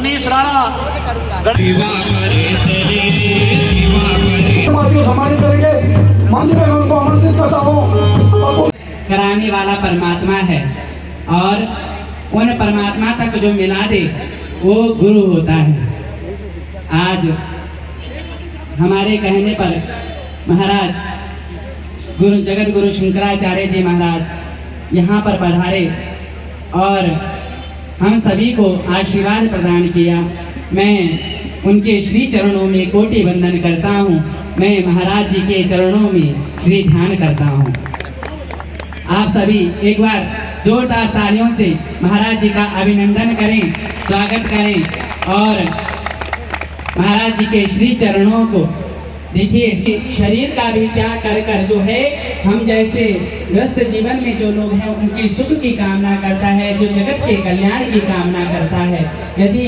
मनीष राणा कराने वाला परमात्मा है और उन परमात्मा तक जो मिला दे वो गुरु होता है। आज हमारे कहने पर महाराज जगत गुरु शंकराचार्य जी महाराज यहाँ पर पधारे और हम सभी को आशीर्वाद प्रदान किया। मैं उनके श्री चरणों में कोटि वंदन करता हूँ। मैं महाराज जी के चरणों में श्री ध्यान करता हूँ। आप सभी एक बार जोरदार तालियों से महाराज जी का अभिनंदन करें, स्वागत करें और महाराज जी के श्री चरणों को देखिए। शरीर का भी त्याग कर कर जो है हम जैसे व्यस्त जीवन में जो लोग हैं उनकी सुख की कामना करता है, जो जगत के कल्याण की कामना करता है। यदि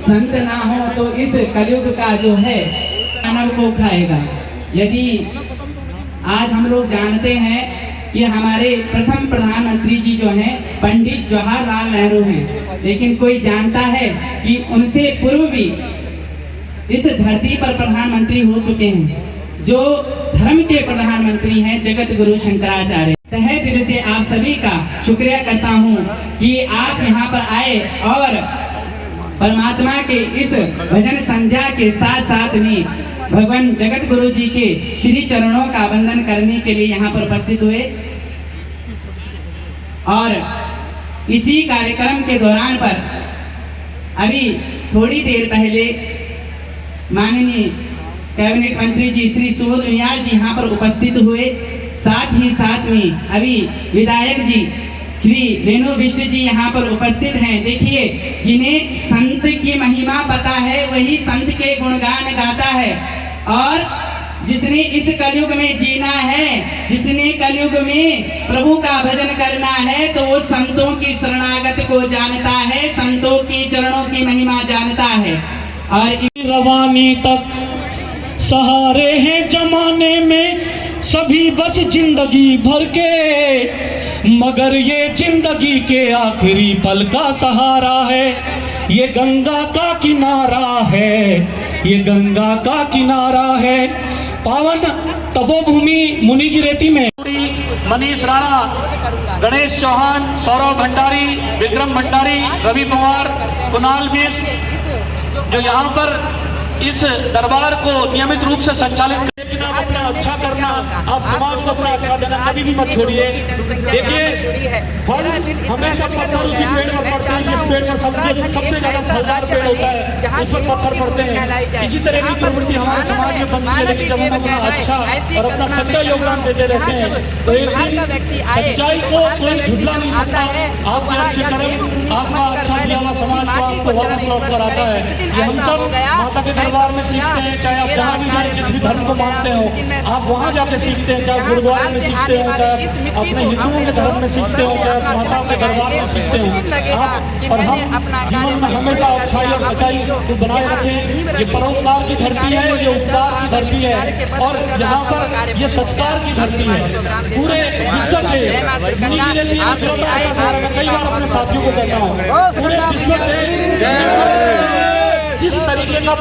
संत ना हो तो इस कलयुग का जो है मानव को खाएगा। यदि आज हम लोग जानते हैं कि हमारे प्रथम प्रधानमंत्री जी जो हैं पंडित जवाहरलाल नेहरू हैं, लेकिन कोई जानता है कि उनसे पूर्व भी इस धरती पर प्रधानमंत्री हो चुके हैं जो धर्म के प्रधानमंत्री हैं, जगत गुरु शंकराचार्य। तहे दिल से आप सभी का शुक्रिया करता हूं कि आप यहां पर आए और परमात्मा के इस भजन संध्या के साथ साथ में भगवान जगत गुरु जी के श्री चरणों का वंदन करने के लिए यहाँ पर उपस्थित हुए। और इसी कार्यक्रम के दौरान पर अभी थोड़ी देर पहले माननीय कैबिनेट मंत्री जी श्री सुबोध उनियाल जी यहाँ पर उपस्थित हुए। साथ ही साथ में अभी विधायक जी श्री रेणु बिष्ट जी यहाँ पर उपस्थित हैं। देखिए, जिन्हें संत की महिमा पता है वही संत के गुणगान गाता है और जिसने इस कलयुग में जीना है, जिसने कलयुग में प्रभु का भजन करना है तो वो संतों की शरणागत को जानता है, संतों की चरणों की महिमा जानता है। और रवानी तक सहारे हैं जमाने में सभी बस जिंदगी भर के, मगर ये जिंदगी के आखिरी पल का सहारा है। ये गंगा का किनारा है, ये गंगा का किनारा है। पावन तपोभूमि मुनिगिरेती में मनीष राणा, गणेश चौहान, सौरभ भंडारी, विक्रम भंडारी, रवि पवार, कुणाल मिश्र जो यहाँ पर इस दरबार को नियमित रूप से संचालित करने की आप अपना अच्छा करना, आप समाज को अपना अच्छा देना कभी भी मत छोड़िए। देखिए, फल हमेशा पत्थर उसी पेड़ पर पड़ते हैं जिस पेड़ पर सबसे ज्यादा फलदार पेड़ होता है, उस पर पत्थर पड़ते हैं। इसी तरह की प्रवृत्ति हमारे समाज में बनती है। लेकिन जब हम अपना अच्छा और अपना सच्चा योगदान देते रहते हैं तो एक दिन सच्चाई को कोई झुठला नहीं सकता। आपके अच्छे कर्म, आपका अच्छा दिया हुआ समाज को आपको वापस लौट कर आता है। ये हम सब माता के दरबार में सीखते हैं, चाहे आप जहाँ भी जाए, जिस भी धर्म को मानते हो आप वहाँ जाके सीखते हैं, चाहे गुरुद्वारे में सीखते हो, चाहे अपने हिंदुओं के धर्म में सीखते हो, चाहे माताओं के दरबार में सीखते हो। आप और हम जीवन में हमेशा अच्छाई और सच्चाई को बनाए रखें। ये परोपकार की धरती है, ये उपकार की धरती है और यहाँ पर ये सत्कार की धरती है। पूरे विश्व से कई बार अपने साथियों को कहता हूँ, पूरे विश्व से जिस तरीके का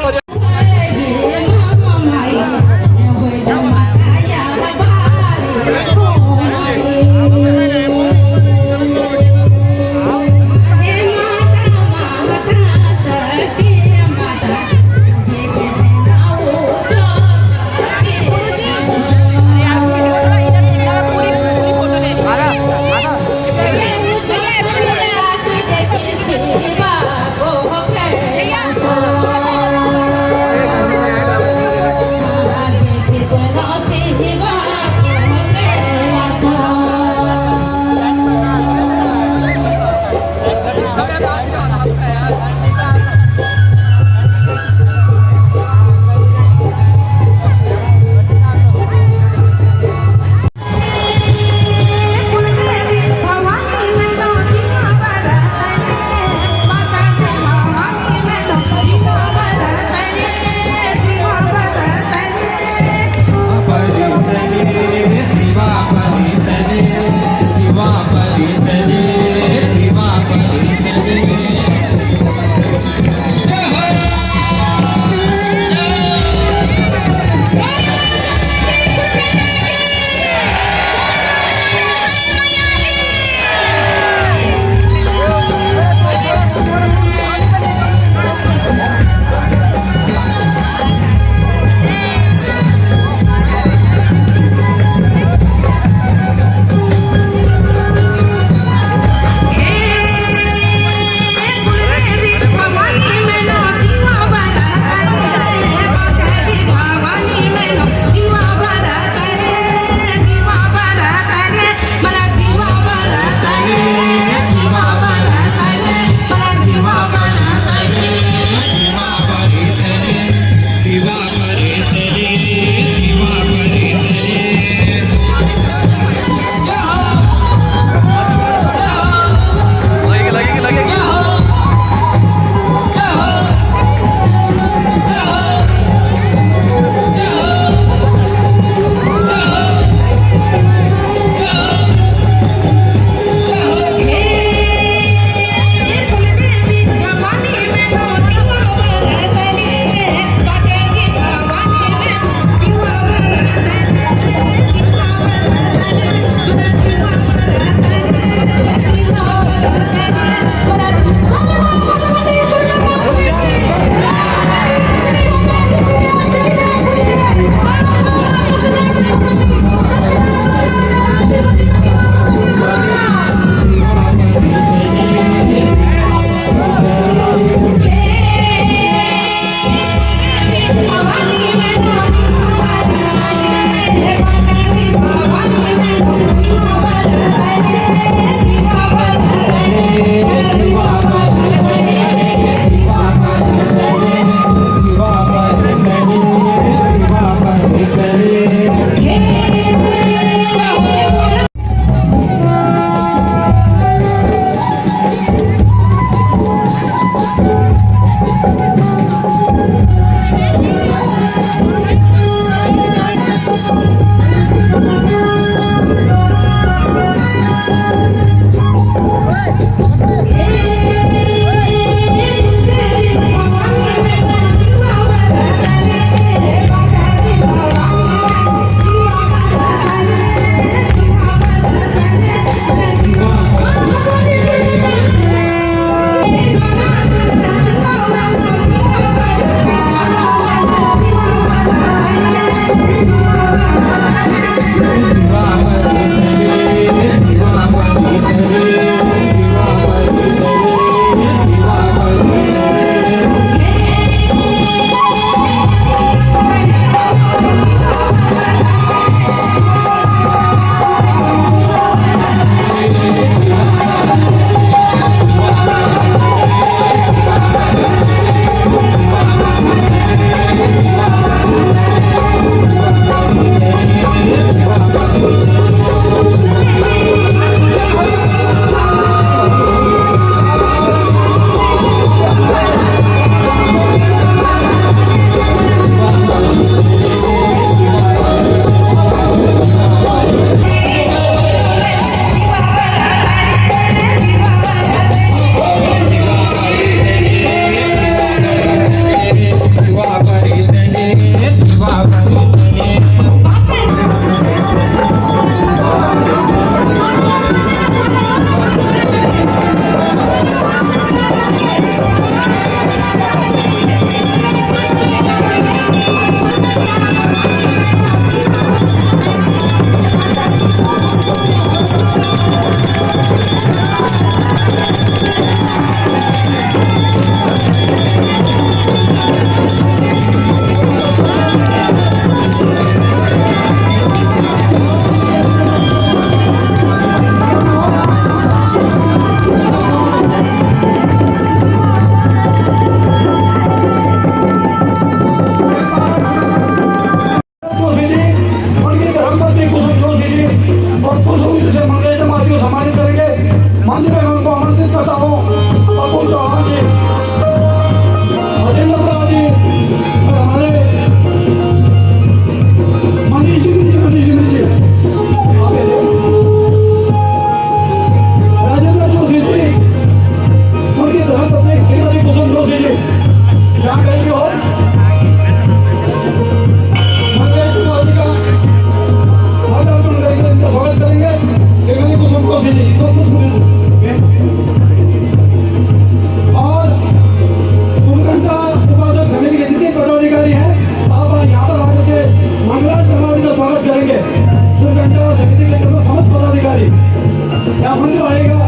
भाई क्या मंच आएगा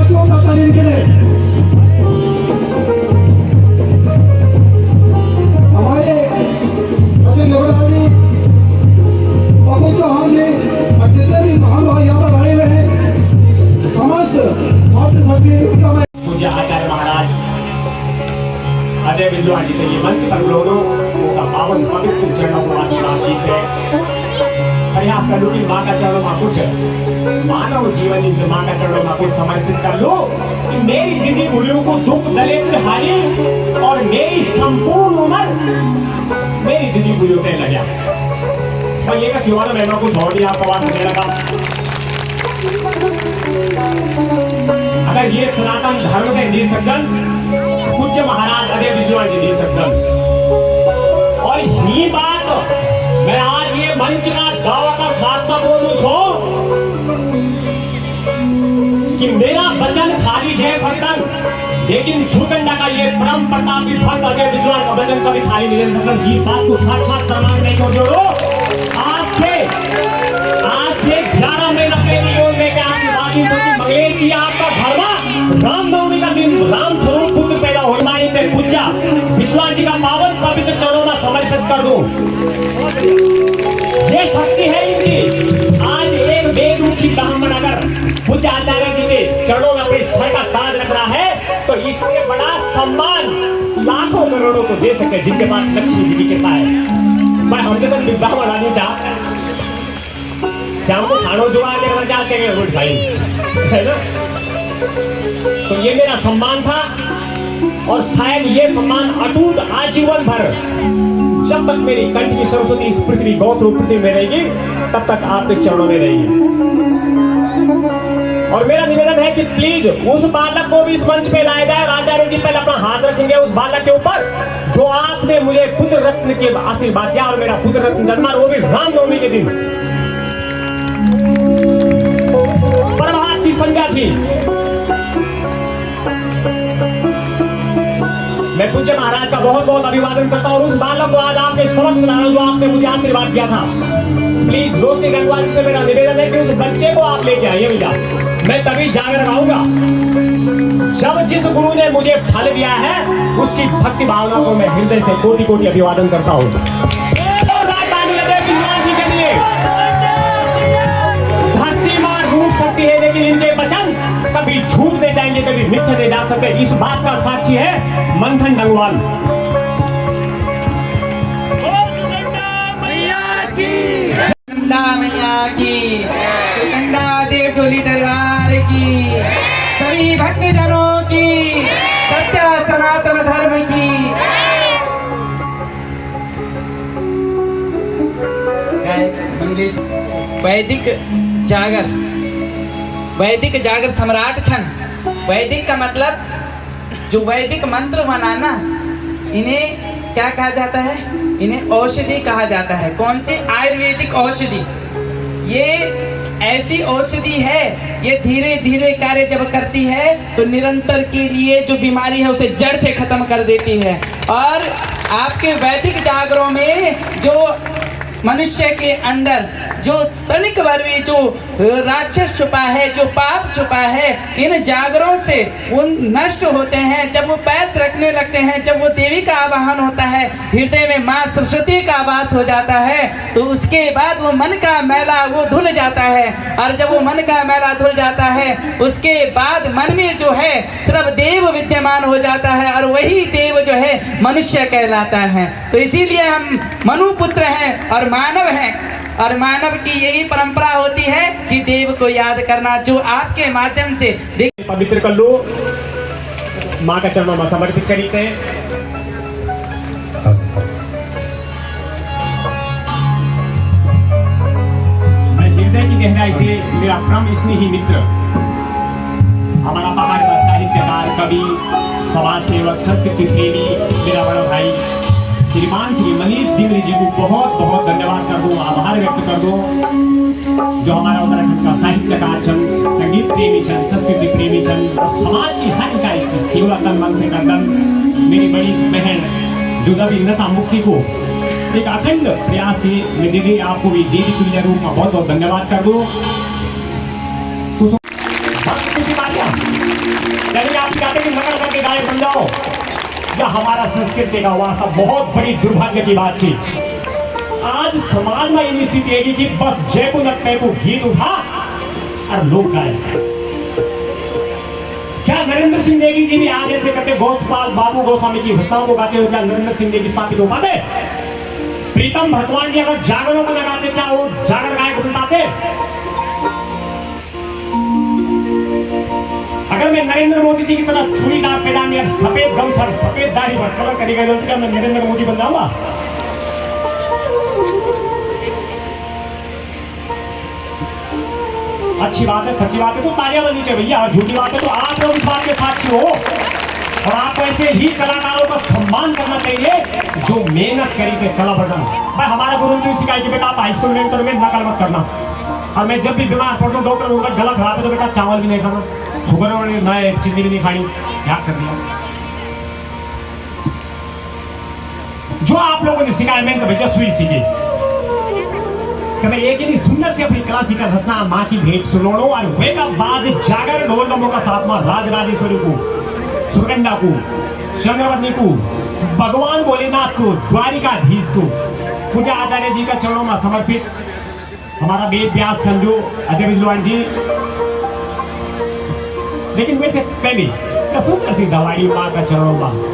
क्यों पता नहीं के लिए हमारे अजय नेवरानी बाबू चौहान जी और जितने भी महान भाई यहाँ पर आए हुए हैं समस्त मातृ सभी उनका मैं पूज्य आचार्य महाराज अजय विद्वान जी से ये मंच पर लोगों का पावन पवित्र चरणों को आशीर्वाद दीजिए। प्रयास करूँ कि माँ का चरणों में कुछ मानव जीवन इन माँ का चरणों में कुछ समर्पित कर लो कि मेरी दीदी गुरुओं को दुख दलित हारी और मेरी संपूर्ण उम्र मेरी दीदी गुरुओं पे लगा। मैं ये का सिवा मैंने कुछ और नहीं आपको बात करने लगा। अगर ये सनातन धर्म के नहीं सकन पूज्य महाराज अजय विद्वान जी नहीं सकन और ये बात मैं आज ये मंच का दावा का साथ बोलूं छो कि मेरा वचन खाली जय सकन लेकिन सुगंधा का ये परम प्रतापी भक्त अजय विद्वान का वचन कभी खाली नहीं दे सकन। ये बात को साक्षात प्रमाण नहीं हो जोड़ो। आज से 11 महीना पहले योग में क्या मंगलेश जी आपका धर्म रामनवमी का दिन राम स्वरूप पुत्र पैदा हो माई पे पूजा विश्वास जी का पावन पवित्र चरणों में समर्पित कर दो। ये शक्ति है इनकी। आज एक बेदूखी ब्राह्मण अगर पूज्य आचार्य जी के चरणों में अपने सर का ताज रख रहा है तो इससे बड़ा सम्मान लाखों करोड़ों को दे सके जिनके पास लक्ष्मी जी की कृपा है। मैं हमसे तो ब्राह्मण आदमी चाह शाम को खानों जुआ के जाते हैं रोड भाई है ना। तो ये मेरा सम्मान था और शायद ये सम्मान अटूट आजीवन भर जब तक मेरी कंठ की सरस्वती इस पृथ्वी गौत्र पृथ्वी में रहेगी तब तक आपके चरणों में रहेगी। और मेरा निवेदन है कि प्लीज उस बालक को भी इस मंच पे लाया जाए। आचार्य जी पहले अपना हाथ रखेंगे उस बालक के ऊपर जो आपने मुझे पुत्र रत्न के आशीर्वाद दिया और मेरा पुत्र रत्न जन्मा वो भी रामनवमी के दिन प्रभात की संज्ञा थी। मैं पूज्य महाराज का बहुत बहुत अभिवादन करता हूँ। उस बालक को आज आपके समक्ष लाया जो आपने मुझे आशीर्वाद दिया था। प्लीज दोस्ती गंगवाल से मेरा निवेदन है कि उस बच्चे को आप लेके आइए भैया। मैं तभी जाकर आऊंगा जब जिस गुरु ने मुझे फल दिया है उसकी भक्ति भावना को मैं हृदय से कोटि कोटि अभिवादन करता हूँ। सकती है लेकिन इनके वचन कभी झूठ दे जाएंगे कभी मिथ्या दे जा सकते। इस बात का साक्षी है मंथन डंगवाल। मैया की सुगंधा देव डोली दरबार की सभी भक्तजनों की सत्य सनातन धर्म की वैदिक जागर सम्राट छन। वैदिक का मतलब जो वैदिक मंत्र बनाना इन्हें क्या कहा जाता है? इन्हें औषधि कहा जाता है। कौन सी? आयुर्वेदिक औषधि। ये ऐसी औषधि है ये धीरे धीरे कार्य जब करती है तो निरंतर के लिए जो बीमारी है उसे जड़ से खत्म कर देती है। और आपके वैदिक जागरों में जो मनुष्य के अंदर जो तनिक भर भी जो राक्षस छुपा है जो पाप छुपा है इन जागरों से वो नष्ट होते हैं। जब वो पैर रखने लगते हैं जब वो देवी का आवाहन होता है हृदय में माँ सरस्वती का आवास हो जाता है तो उसके बाद वो मन का मैला वो धुल जाता है। और जब वो मन का मैला धुल जाता है उसके बाद मन में जो है सिर्फ देव विद्यमान हो जाता है और वही देव जो है मनुष्य कहलाता है। तो इसीलिए हम मनुपुत्र हैं और मानव हैं और मानव की यही परंपरा होती है कि देव को याद करना जो आपके माध्यम से पवित्र कर लो। माँ का चरणों में समर्पित करी थे। मैं हृदय की गहराई से मेरा परम स्नेही मित्र हमारा पहाड़ का साहित्यकार कवि समाज सेवक संस्कृति प्रेमी मेरा बड़ा भाई श्रीमान श्री मनीष डिमरी जी को बहुत बहुत धन्यवाद कर दूं आभार व्यक्त कर दूं जो हमारा उत्तराखंड का साहित्यकार छन संगीत प्रेमी छन संस्कृति प्रेमी छन और समाज की हर इकाई की सेवा तन मन से करदन। मेरी बड़ी बहन जो अभी नशा मुक्ति को एक अखंड प्रयास से मैं दीदी आपको भी देवी तुल्य रूप में बहुत बहुत धन्यवाद कर दूं। आप चाहते कि नकल करके गायक बन जाओ, यह हमारा संस्कृति का वास्ता बहुत बड़ी दुर्भाग्य की बात थी। आज समाज में ये स्थिति है कि बस जय को नटने को गीत उठा और लोग गाए। क्या नरेंद्र सिंह नेगी जी भी आज ऐसे करते गोस्वाल बाबू गोस्वामी की घोषणाओं को गाते हुए क्या नरेंद्र सिंह नेगी स्थापित हो पाते? प्रीतम भगवान जी अगर जागरों को लगाते क्या वो जागर गायक बन पाते? अगर मैं नरेंद्र मोदी जी की तरह चूड़ीदार पैजामे या सफेद गमछा सफेद दाढ़ी पर कलर करेगा तो क्या मैं नरेंद्र मोदी बन जाऊंगा? अच्छी बात है, सच्ची बात है तो तालियां बजनी चाहिए भैया। झूठी बात है तो आप लोग इस बात के साक्षी हो और आपको ऐसे ही कलाकारों का सम्मान करना चाहिए जो मेहनत करी थे कला बटन। भाई हमारा गुरु ने सिखाया कि बेटा आप हाई स्कूल में इंटर में नकल मत करना। और मैं जब भी बीमार पड़ता हूँ डॉक्टर उनका गला खराब है तो बेटा चावल भी नहीं खाना, शुगर वाली नए चीनी भी नहीं खानी। क्या कर दिया जो आप लोगों ने सिखाया, मैंने तो भैया सुई सीखी कि मैं एक ही सुंदर से अपनी क्लासिकल रचना माँ की भेंट सुनोड़ो और वे का बाद जागर ढोल नमो का साथ में राज राजेश्वरी को, सुगंधा को, चंद्रवती को, भगवान भोलेनाथ को, द्वारिकाधीश को, पूजा आचार्य जी का चरणों में समर्पित हमारा वेद व्यास संजू अजय विजलवान जी। लेकिन वैसे पहले सुंदर सी दवाई माँ का चरणों में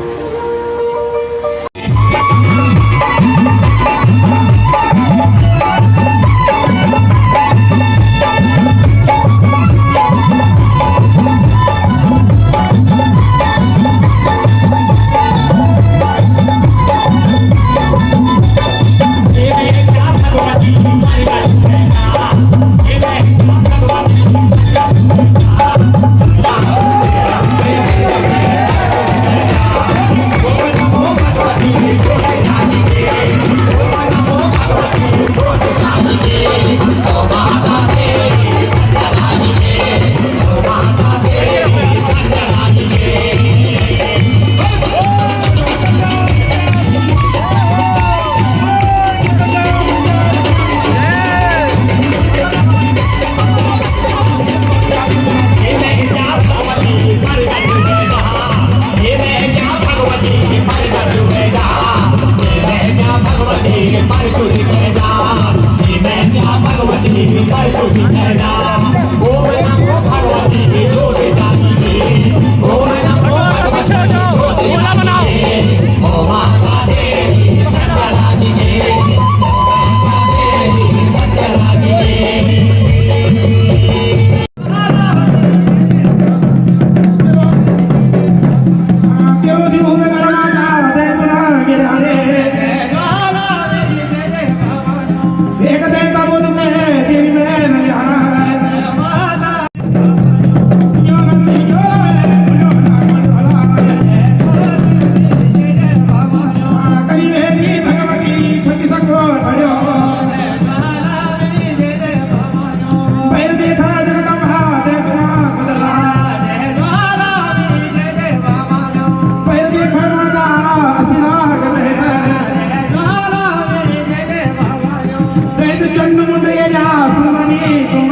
चंड मुंडे या सुमनी सुम